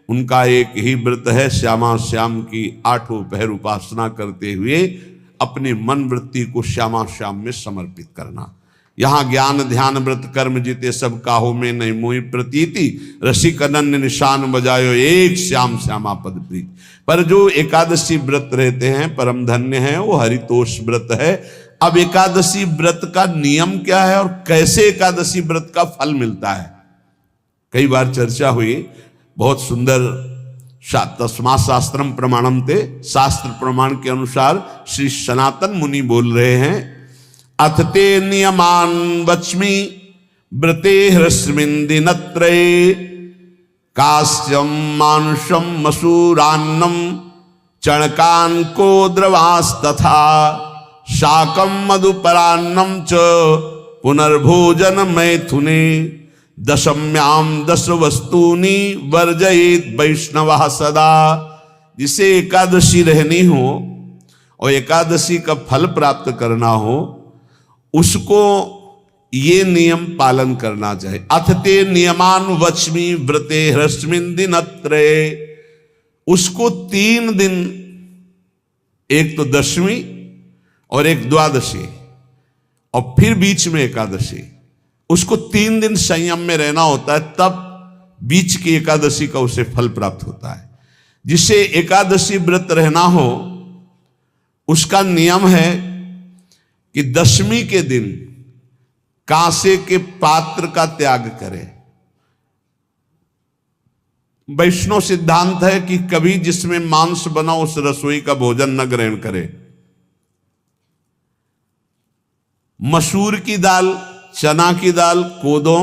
उनका एक ही व्रत है, श्यामा श्याम की 8 पहर उपासना करते हुए अपने मन वृत्ति को श्यामा श्याम में समर्पित करना। यहाँ ज्ञान ध्यान व्रत कर्म जीते सब काहो में नहीं मोहि प्रतीति, रसिक अनन्य निशान बजायो एक श्याम श्यामा पद प्रीति। पर जो एकादशी व्रत रहते हैं परम धन्य है, वो हरितोष व्रत है। अब एकादशी व्रत का नियम क्या है और कैसे एकादशी व्रत का फल मिलता है, कई बार चर्चा हुई। बहुत सुंदर तस्मा शास्त्रम प्रमाणम ते, शास्त्र प्रमाण के अनुसार श्री सनातन मुनि बोल रहे हैं, अथ ते नियमान वच्मि व्रते ह्रस्मिन् दिनत्रये, कास्यम मानुषम मसूरान्नम चणकांको द्रवास्तथा, शाकम मधुपरान्नम च पुनर्भोजन मैथुने, दशम्याम 10 वस्तूनि वर्जयेत वैष्णवः सदा। जिसे एकादशी रहनी हो और एकादशी का फल प्राप्त करना हो, उसको ये नियम पालन करना चाहिए। अथ ते नियमान वच्मि व्रते ह्रस्मिन् दिनत्रये, उसको 3 दिन, एक तो दशमी और एक द्वादशी और फिर बीच में एकादशी, उसको 3 दिन संयम में रहना होता है, तब बीच की एकादशी का उसे फल प्राप्त होता है। जिसे एकादशी व्रत रहना हो उसका नियम है कि दशमी के दिन कांसे के पात्र का त्याग करे। वैष्णव सिद्धांत है कि कभी जिसमें मांस बना उस रसोई का भोजन न ग्रहण करे। मसूर की दाल, चना की दाल, कोदों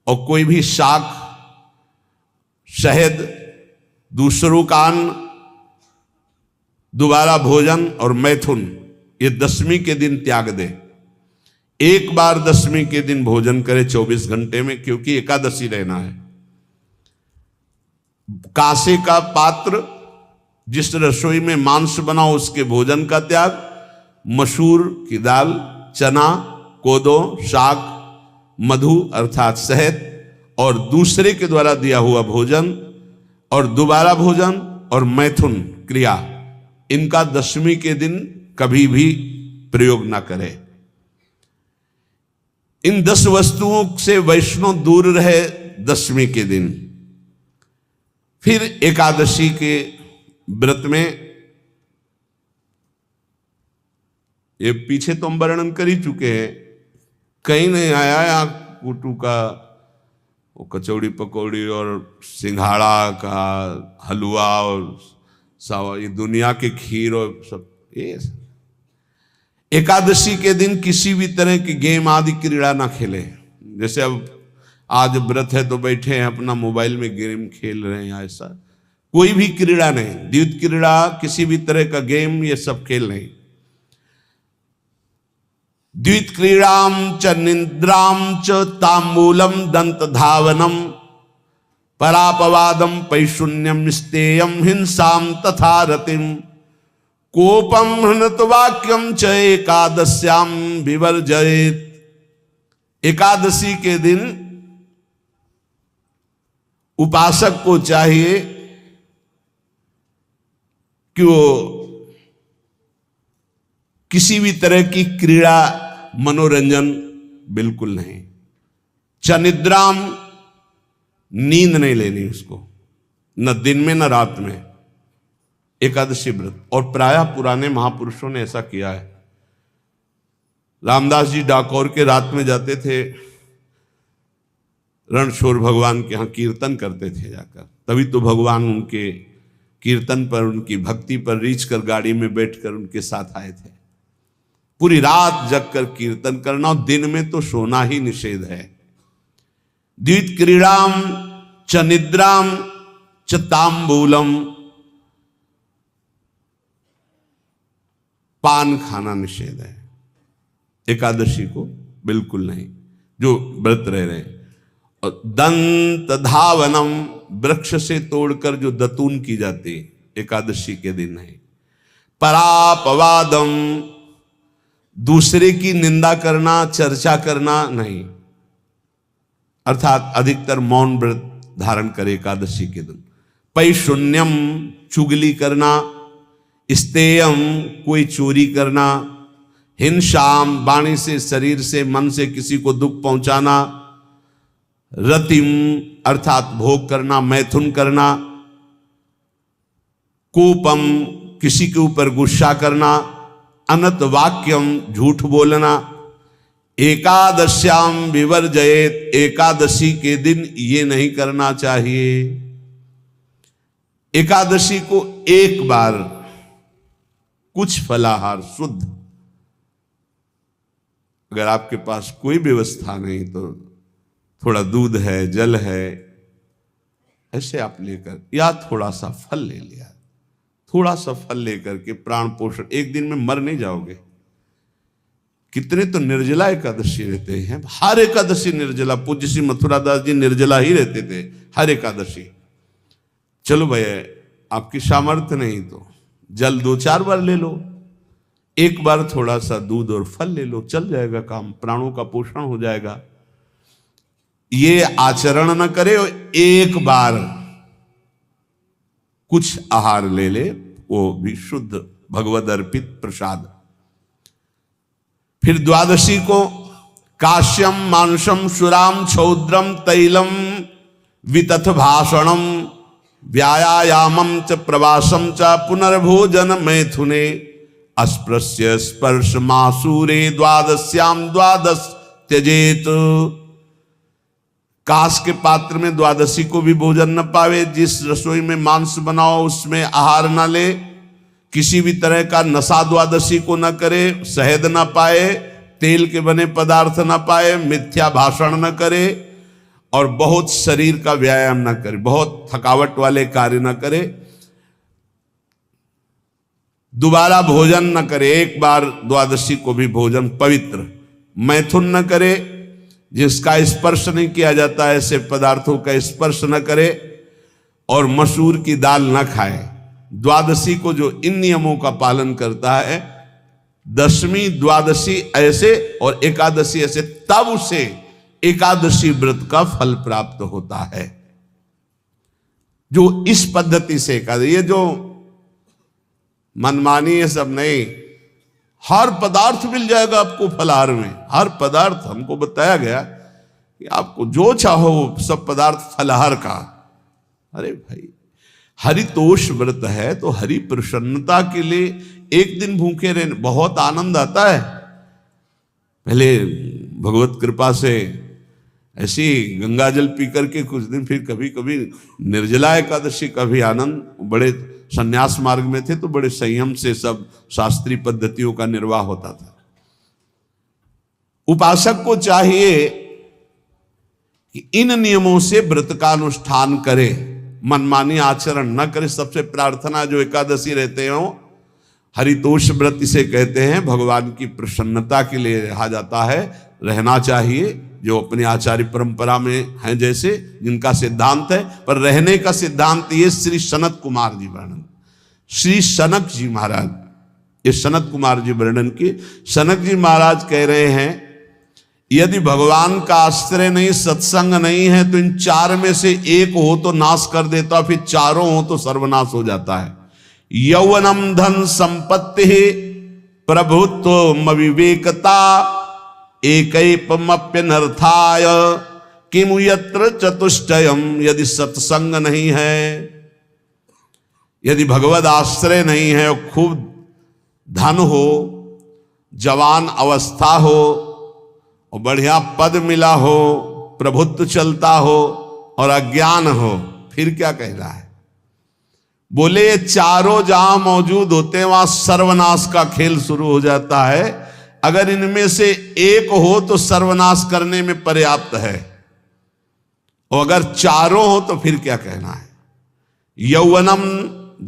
और कोई भी शाक, शहद, दूसरों का अन्न, दोबारा भोजन और मैथुन, ये दशमी के दिन त्याग दे। एक बार दशमी के दिन भोजन करे 24 घंटे में, क्योंकि एकादशी रहना है। कांसे का पात्र, जिस रसोई में मांस बना उसके भोजन का त्याग, मसूर की दाल, चना, कोदो, शाक, मधु अर्थात शहद और दूसरे के द्वारा दिया हुआ भोजन और दोबारा भोजन और मैथुन क्रिया, इनका दशमी के दिन कभी भी प्रयोग ना करें। इन 10 वस्तुओं से वैष्णव दूर रहे दशमी के दिन। फिर एकादशी के व्रत में, ये पीछे तो हम वर्णन कर ही चुके हैं, कहीं नहीं आया यहाँ कुटू का वो कचौड़ी पकौड़ी और सिंघाड़ा का हलवा और सावा, ये दुनिया के खीर और सब। ये एकादशी के दिन किसी भी तरह की गेम आदि क्रीड़ा ना खेले। जैसे अब आज व्रत है तो बैठे हैं अपना मोबाइल में गेम खेल रहे हैं, ऐसा कोई भी क्रीड़ा नहीं, द्वैत क्रीड़ा, किसी भी तरह का गेम, ये सब खेल नहीं। द्वैत क्रीड़ाम च निद्राम च तांबूलम दंत धावनम, परापवादम पैशून्यम स्तेयम हिंसाम तथा रतिम, कोपम हृत वाक्यम च एकादश्याम विवर्जयेत। एकादशी के दिन उपासक को चाहिए कि वो किसी भी तरह की क्रीड़ा, मनोरंजन बिल्कुल नहीं। चनिद्राम, नींद नहीं लेनी उसको, न दिन में न रात में, एकादशी व्रत। और प्रायः पुराने महापुरुषों ने ऐसा किया है। रामदास जी डाकोर के रात में जाते थे, रणछोड़ भगवान के यहाँ कीर्तन करते थे जाकर, तभी तो भगवान उनके कीर्तन पर, उनकी भक्ति पर रीझ कर गाड़ी में बैठकर उनके साथ आए थे। पूरी रात जगकर कीर्तन करना, और दिन में तो सोना ही निषेध है। द्वैत क्रीड़ाम च निद्राम च तांबूलम, पान खाना निषेध है एकादशी को, बिल्कुल नहीं, जो व्रत रह रहे हैं। और दंत धावनम, वृक्ष से तोड़कर जो दतून की जाती है एकादशी के दिन नहीं। परापवादम, दूसरे की निंदा करना, चर्चा करना नहीं, अर्थात अधिकतर मौन व्रत धारण करे एकादशी के दिन। पैशून्यम चुगली करना, स्तेयम कोई चोरी करना, हिंसाम वाणी से, शरीर से, मन से किसी को दुख पहुंचाना, रतिम अर्थात भोग करना, मैथुन करना, कोपम किसी के ऊपर गुस्सा करना, अनत वाक्यम झूठ बोलना, एकादश्याम विवर्जयेत एकादशी के दिन ये नहीं करना चाहिए। एकादशी को एक बार कुछ फलाहार शुद्ध, अगर आपके पास कोई व्यवस्था नहीं तो थोड़ा दूध है, जल है, ऐसे आप लेकर, या थोड़ा सा फल ले लिया, थोड़ा सा फल लेकर के प्राण पोषण, एक दिन में मर नहीं जाओगे। कितने तो निर्जला एकादशी रहते हैं, हर एकादशी निर्जला। पूज्य श्री मथुरा दास जी निर्जला ही रहते थे हर एकादशी। चलो भैया आपकी सामर्थ्य नहीं तो जल 2-4 बार ले लो, एक बार थोड़ा सा दूध और फल ले लो, चल जाएगा काम, प्राणों का पोषण हो जाएगा। ये आचरण न करे, एक बार कुछ आहार ले ले, वो भी शुद्ध भगवद अर्पित प्रसाद। फिर द्वादशी को काश्यम मांसम सुराम क्षौद्रम तैलम वितथ भाषणम व्यायामम च प्रवासम च पुनर्भोजन मैथुने अस्पृश्य स्पर्श मासूरे द्वादश्याम द्वादश त्यजेत। काश के पात्र में द्वादशी को भी भोजन न पावे, जिस रसोई में मांस बनाओ उसमें आहार न ले, किसी भी तरह का नशा द्वादशी को न करे, शहद न पाए, तेल के बने पदार्थ न पाए, मिथ्या भाषण न करे और बहुत शरीर का व्यायाम न करे, बहुत थकावट वाले कार्य न करे, दोबारा भोजन न करे, एक बार द्वादशी को भी भोजन पवित्र, मैथुन न करे, जिसका स्पर्श नहीं किया जाता है ऐसे पदार्थों का स्पर्श न करे, और मसूर की दाल न खाए। द्वादशी को जो इन नियमों का पालन करता है, दशमी द्वादशी ऐसे और एकादशी ऐसे, तब उसे एकादशी व्रत का फल प्राप्त होता है। जो इस पद्धति से एकादशी, ये जो मनमानी है सब नहीं, हर पदार्थ मिल जाएगा आपको फलाहार में, हर पदार्थ हमको बताया गया कि आपको जो चाहो सब पदार्थ फलाहार का। अरे भाई हरितोष व्रत है तो हरि प्रसन्नता के लिए एक दिन भूखे रहने बहुत आनंद आता है। पहले भगवत कृपा से ऐसी गंगा जल पी करके कुछ दिन, फिर कभी कभी निर्जला एकादशी का भी आनंद। बड़े संन्यास मार्ग में थे तो बड़े संयम से सब शास्त्रीय पद्धतियों का निर्वाह होता था। उपासक को चाहिए कि इन नियमों से व्रत का अनुष्ठान करे, मनमानी आचरण न करे। सबसे प्रार्थना जो एकादशी रहते हो, हरितोष व्रत इसे कहते हैं, भगवान की प्रसन्नता के लिए रहा जाता है, रहना चाहिए। जो अपनी आचार्य परंपरा में हैं जैसे, जिनका सिद्धांत है, पर रहने का सिद्धांत ये श्री सनत कुमार जी वर्णन, श्री सनक जी महाराज, ये सनत कुमार जी वर्णन की। सनक जी महाराज कह रहे हैं, यदि भगवान का आश्रय नहीं, सत्संग नहीं है, तो इन 4 में से एक हो तो नाश कर देता, फिर चारों हो तो सर्वनाश हो जाता है। यौवनम धन संपत्ति प्रभुत्व विवेकता एकैपमप्यनर्थाय किमु यत्र चतुष्टयम। यदि सत्संग नहीं है, यदि भगवद आश्रय नहीं है, और खूब धन हो, जवान अवस्था हो, और बढ़िया पद मिला हो, प्रभुत्व चलता हो, और अज्ञान हो, फिर क्या कह रहा है? बोले ये चारों जहां मौजूद होते हैं वहां सर्वनाश का खेल शुरू हो जाता है। अगर इनमें से एक हो तो सर्वनाश करने में पर्याप्त है, और अगर चारों हो तो फिर क्या कहना है? यौवनम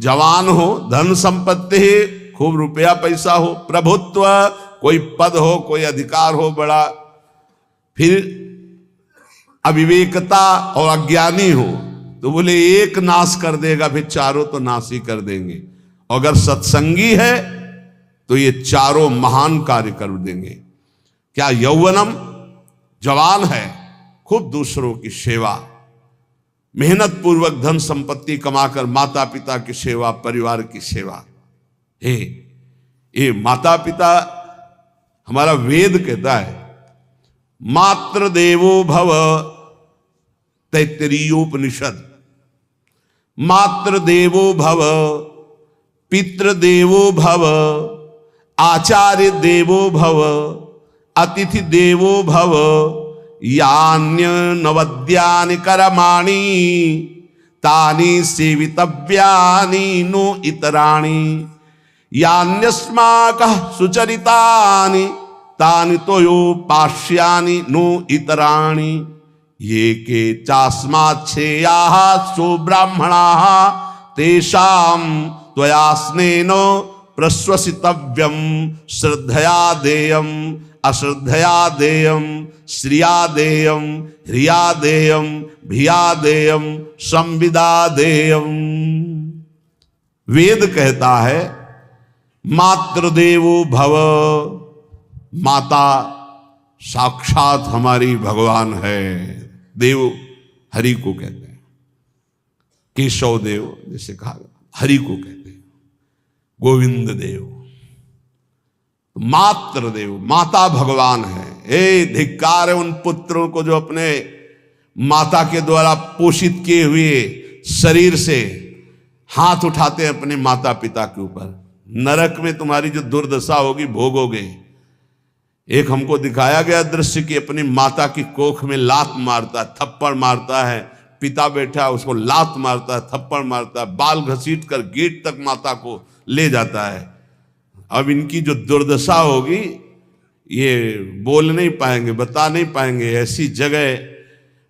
जवान हो, धन संपत्ति खूब रुपया पैसा हो, प्रभुत्व कोई पद हो, कोई अधिकार हो बड़ा, फिर अविवेकता और अज्ञानी हो, तो बोले एक नाश कर देगा, फिर चारों तो नाश ही कर देंगे। अगर सत्संगी है तो ये चारों महान कार्य कर देंगे। क्या यौवनम, जवान है, खूब दूसरों की सेवा, मेहनत पूर्वक धन संपत्ति कमाकर माता पिता की सेवा, परिवार की सेवा। हे ये माता पिता, हमारा वेद कहता है मातृ देवो भव, तैत्तिरीयोपनिषद, मातृ देवो भव, पितृदेवो भव, आचार्य देवो भव, अतिथि देवो भव, यान्य नवद्यानि कर्माणि तानि सेवितव्यानि नो इतराणि, यान्यस्माकः सुचरितानि तानि तोयोपास्यानि नो इतराणि, ये के चास्माच्छेयाः सो ब्राह्मणाः तेषां त्वया स्नेन प्रश्वसितव्यं, श्रद्धया देयम् अश्रद्धया देयम्, श्रिया देयम् ह्रिया देयम् भिया देयम् संविदा देयम्। वेद कहता है मातृदेवो भव, माता साक्षात हमारी भगवान है। देव हरि को कहते हैं, केशव देव जैसे कहा हरि को कहते हैं, गोविंद देव, मातृ देव, माता भगवान है। ए धिक्कार है उन पुत्रों को जो अपने माता के द्वारा पोषित किए हुए शरीर से हाथ उठाते हैं अपने माता पिता के ऊपर। नरक में तुम्हारी जो दुर्दशा होगी भोगोगे। एक हमको दिखाया गया दृश्य कि अपनी माता की कोख में लात मारता है, थप्पड़ मारता है, पिता बैठा है उसको लात मारता है, थप्पड़ मारता है, बाल घसीट कर गेट तक माता को ले जाता है। अब इनकी जो दुर्दशा होगी ये बोल नहीं पाएंगे, बता नहीं पाएंगे। ऐसी जगह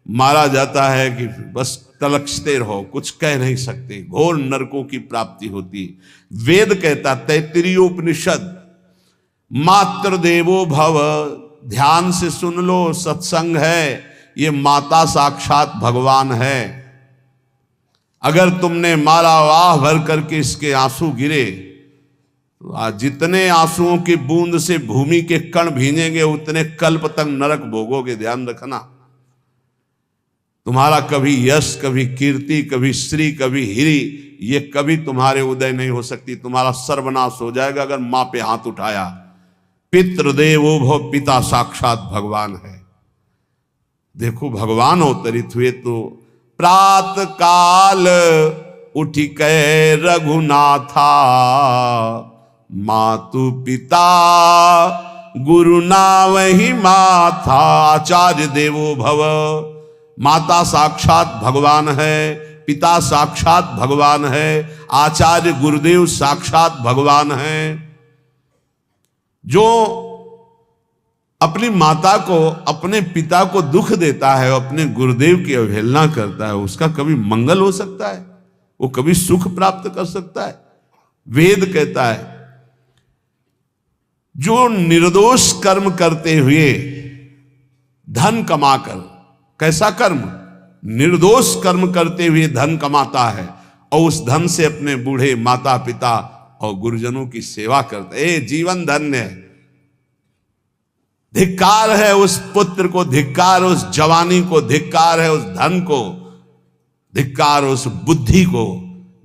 मारा जाता है कि बस तलकते रहो, कुछ कह नहीं सकते, घोर नरकों की प्राप्ति होती। वेद कहता, तैत्तिरीयोपनिषद, मातृ देवो भव, ध्यान से सुन लो, सत्संग है, ये माता साक्षात भगवान है। अगर तुमने मारा वाह भर करके इसके आंसू गिरे, जितने आंसुओं की बूंद से भूमि के कण भींजेंगे उतने कल्प तक नरक भोगोगे। ध्यान रखना, तुम्हारा कभी यश, कभी कीर्ति, कभी श्री, कभी हिरी, ये कभी तुम्हारे उदय नहीं हो सकती। तुम्हारा सर्वनाश हो जाएगा अगर मां पे हाथ उठाया। पितृदेवो भव, पिता साक्षात भगवान है। देखो भगवान अवतरित हुए तो प्रात काल उठी कै रघुनाथा, मातु पिता गुरु नावहि माथा। आचार्य देवो भव, माता साक्षात भगवान है, पिता साक्षात भगवान है, आचार्य गुरुदेव साक्षात भगवान है। जो अपनी माता को, अपने पिता को दुख देता है, अपने गुरुदेव की अवहेलना करता है, उसका कभी मंगल हो सकता है? वो कभी सुख प्राप्त कर सकता है? वेद कहता है जो निर्दोष कर्म करते हुए धन कमाकर, कैसा कर्म? निर्दोष कर्म करते हुए धन कमाता है और उस धन से अपने बूढ़े माता पिता और गुरुजनों की सेवा करते, ए जीवन धन्य है। धिक्कार है उस पुत्र को, धिक्कार उस जवानी को, धिक्कार है उस धन को, धिक्कार उस बुद्धि को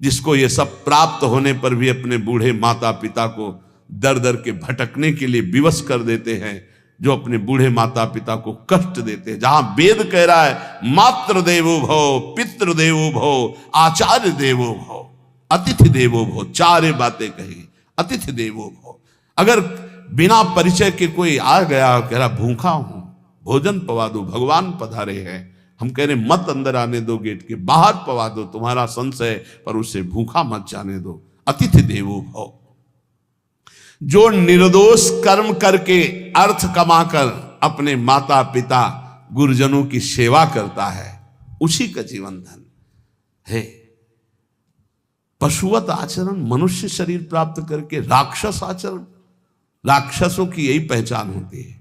जिसको ये सब प्राप्त होने पर भी अपने बूढ़े माता पिता को दर दर के भटकने के लिए विवश कर देते हैं, जो अपने बूढ़े माता पिता को कष्ट देते हैं। जहां वेद कह रहा है मातृ देवो भव, पितृ देवो भव, आचार्य देवो भव, अतिथि देवो भव, चार बातें कही। अतिथि देवो भव, अगर बिना परिचय के कोई आ गया, कह रहा भूखा हूं, भोजन पवा दो, भगवान पधारे हैं, हम कह रहे मत अंदर आने दो, गेट के बाहर पवा दो, तुम्हारा संशय पर उसे भूखा मत जाने दो। अतिथि देवो भव, जो निर्दोष कर्म करके अर्थ कमाकर अपने माता पिता गुरुजनों की सेवा करता है, उसी का जीवन धन है। पशुवत आचरण, मनुष्य शरीर प्राप्त करके राक्षस आचरण, राक्षसों की यही पहचान होती है।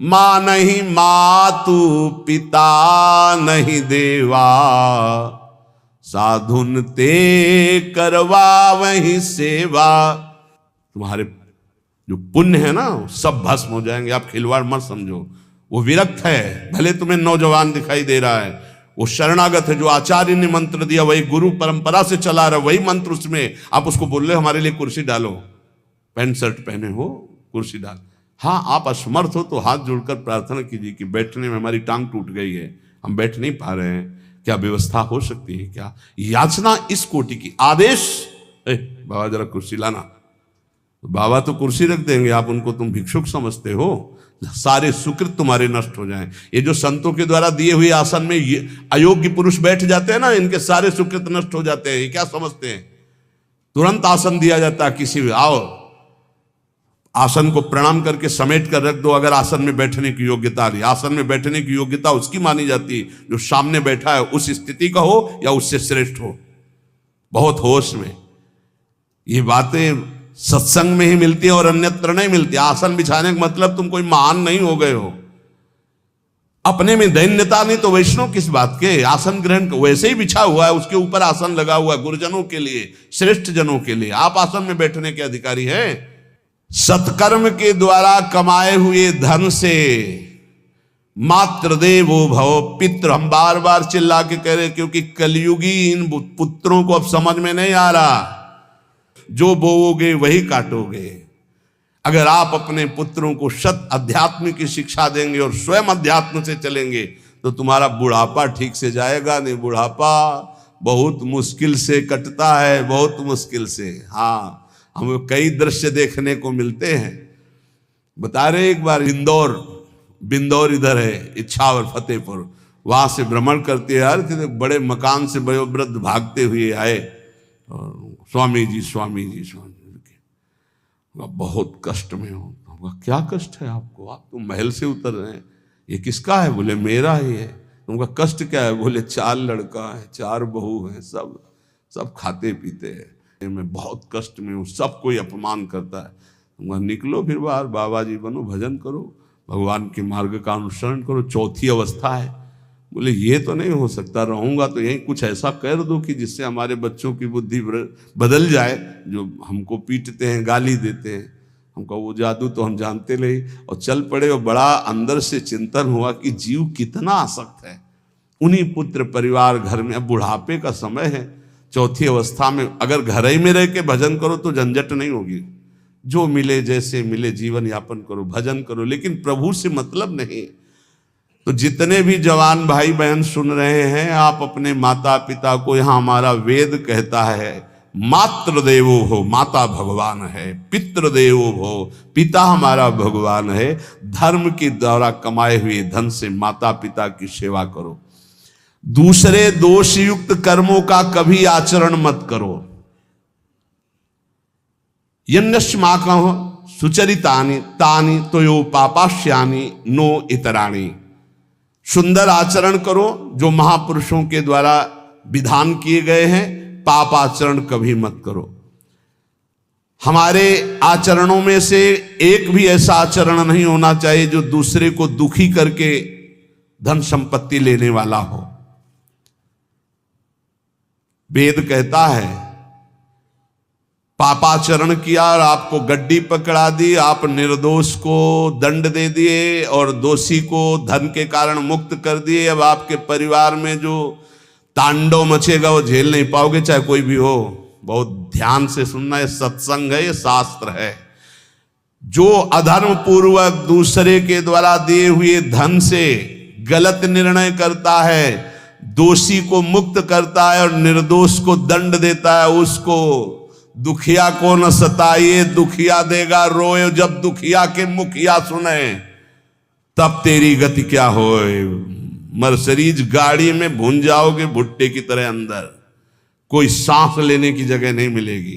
मां नहीं मातु, पिता नहीं देवा, साधुन ते करवा वही सेवा। तुम्हारे जो पुण्य है ना सब भस्म हो जाएंगे। आप खिलवाड़ मत समझो, वो विरक्त है। भले तुम्हें नौजवान दिखाई दे रहा है, वो शरणागत है, जो आचार्य ने मंत्र दिया वही गुरु परंपरा से चला रहा, वही मंत्र उसमें, आप उसको बोल रहे हमारे लिए कुर्सी डालो, पैंट शर्ट पहने हो कुर्सी डाल। हाँ, आप असमर्थ हो तो हाथ जोड़कर प्रार्थना कीजिए कि बैठने में हमारी टांग टूट गई है, हम बैठ नहीं पा रहे हैं, क्या व्यवस्था हो सकती है क्या? याचना इस कोटि की। आदेश, बाबा जरा कुर्सी लाना, तो बाबा तो कुर्सी रख देंगे, आप उनको तुम भिक्षुक समझते हो, सारे सुकृत तुम्हारे नष्ट हो जाएं। ये जो संतों के द्वारा दिए हुए आसन में ये अयोग्य पुरुष बैठ जाते हैं ना, इनके सारे सुकृत नष्ट हो जाते हैं। ये क्या समझते हैं? तुरंत आसन दिया जाता है, किसी भी आओ, आसन को प्रणाम करके समेट कर रख दो, अगर आसन में बैठने की योग्यता नहीं। आसन में बैठने की योग्यता उसकी मानी जाती है जो सामने बैठा है, उस स्थिति का हो या उससे श्रेष्ठ हो। बहुत होश में ये बातें सत्संग में ही मिलती है और अन्यत्र नहीं मिलती। आसन बिछाने का मतलब तुम कोई महान नहीं हो गए हो, अपने में दैन्यता नहीं तो वैष्णव किस बात के? आसन ग्रहण वैसे ही बिछा हुआ है, उसके ऊपर आसन लगा हुआ है गुरुजनों के लिए, श्रेष्ठ जनों के लिए। आप आसन में बैठने के अधिकारी हैं। सत्कर्म के द्वारा कमाए हुए धन से मात्र देवो भव पितृ, हम बार बार चिल्ला के कह रहे, क्योंकि कलयुगी इन पुत्रों को अब समझ में नहीं आ रहा। जो बोओगे वही काटोगे। अगर आप अपने पुत्रों को सत अध्यात्म की शिक्षा देंगे और स्वयं अध्यात्म से चलेंगे तो तुम्हारा बुढ़ापा ठीक से जाएगा नहीं। बुढ़ापा बहुत मुश्किल से कटता है, बहुत मुश्किल से। हाँ, हमें कई दृश्य देखने को मिलते हैं। बता रहे एक बार बिंदौर इधर है, इच्छावर फतेहपुर, वहां से भ्रमण करते यार थे, बड़े मकान से बड़े वृद्ध भागते हुए आए और स्वामी जी बहुत कष्ट में हो। क्या कष्ट है आपको? आप तो महल से उतर रहे हैं, ये किसका है? बोले मेरा ही है। तुमका कष्ट क्या है? बोले 4 लड़का है, 4 बहू हैं, सब खाते पीते हैं, मैं बहुत कष्ट में हूँ, सब कोई अपमान करता है। तुमका निकलो फिर बाहर, बाबा जी बनो, भजन करो, भगवान के मार्ग का अनुसरण करो। चौथी अवस्था है। बोले ये तो नहीं हो सकता, रहूंगा तो यहीं कुछ ऐसा कर दो कि जिससे हमारे बच्चों की बुद्धि बदल जाए, जो हमको पीटते हैं, गाली देते हैं। हमको वो जादू तो हम जानते नहीं, और चल पड़े। और बड़ा अंदर से चिंतन हुआ कि जीव कितना आसक्त है उन्हीं पुत्र परिवार घर में। अब बुढ़ापे का समय है, चौथी अवस्था में अगर घर ही में रह के भजन करो तो झंझट नहीं होगी। जो मिले जैसे मिले जीवन यापन करो, भजन करो, लेकिन प्रभु से मतलब नहीं। तो जितने भी जवान भाई बहन सुन रहे हैं, आप अपने माता पिता को, यहाँ हमारा वेद कहता है मातृ देवो हो, माता भगवान है, पितृ देवो हो, पिता हमारा भगवान है। धर्म के द्वारा कमाए हुए धन से माता पिता की सेवा करो। दूसरे दोषयुक्त कर्मों का कभी आचरण मत करो। यन्नस्माकं सुचरितानि तानि तयो पापाश्यानि नो इतराणि। सुंदर आचरण करो जो महापुरुषों के द्वारा विधान किए गए हैं, पाप आचरण कभी मत करो। हमारे आचरणों में से एक भी ऐसा आचरण नहीं होना चाहिए जो दूसरे को दुखी करके धन संपत्ति लेने वाला हो। वेद कहता है पापाचरण किया और आपको गड्डी पकड़ा दी, आप निर्दोष को दंड दे दिए और दोषी को धन के कारण मुक्त कर दिए। अब आपके परिवार में जो तांडव मचेगा वो झेल नहीं पाओगे, चाहे कोई भी हो। बहुत ध्यान से सुनना, ये सत्संग है, ये शास्त्र है। जो अधर्म पूर्वक दूसरे के द्वारा दिए हुए धन से गलत निर्णय करता है, दोषी को मुक्त करता है और निर्दोष को दंड देता है, उसको दुखिया को न सताइए, दुखिया देगा रोए। जब दुखिया के मुखिया सुने तब तेरी गति क्या होए। मर्सिडीज गाड़ी में भून जाओगे भुट्टे की तरह अंदर, कोई सांस लेने की जगह नहीं मिलेगी।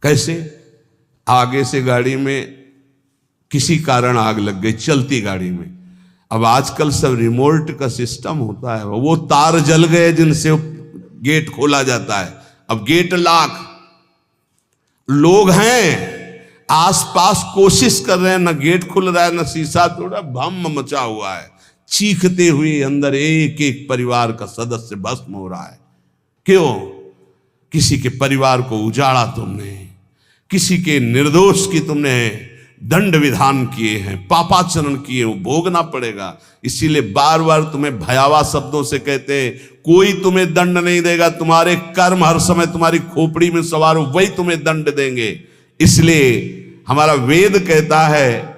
कैसे? आगे से गाड़ी में किसी कारण आग लग गई, चलती गाड़ी में। अब आजकल सब रिमोट का सिस्टम होता है, वो तार जल गए जिनसे गेट खोला जाता है। अब गेट लाख लोग हैं आसपास, कोशिश कर रहे हैं, न गेट खुल रहा है, न शीशा तोड़ा, भम मचा हुआ है। चीखते हुए अंदर एक एक परिवार का सदस्य भस्म हो रहा है। क्यों? किसी के परिवार को उजाड़ा तुमने, किसी के निर्दोष की तुमने दंड विधान किए हैं, पापाचरण किए, वो भोगना पड़ेगा। इसीलिए बार बार तुम्हें भयावह शब्दों से कहते हैं, कोई तुम्हें दंड नहीं देगा, तुम्हारे कर्म हर समय तुम्हारी खोपड़ी में सवार हो, वही तुम्हें दंड देंगे। इसलिए हमारा वेद कहता है,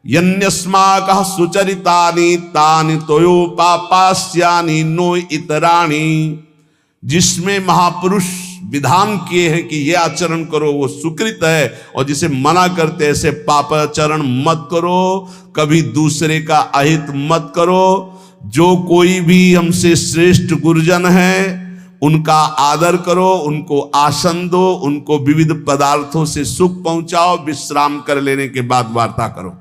यन्यस्माकः सुचरितानि तानि तोयो पापास्यानि नो इतराणि। जिसमें महापुरुष विधान किए हैं कि ये आचरण करो वो सुकृत है, और जिसे मना करते ऐसे पापाचरण मत करो, कभी दूसरे का अहित मत करो। जो कोई भी हमसे श्रेष्ठ गुरुजन है उनका आदर करो, उनको आसन दो, उनको विविध पदार्थों से सुख पहुंचाओ, विश्राम कर लेने के बाद वार्ता करो।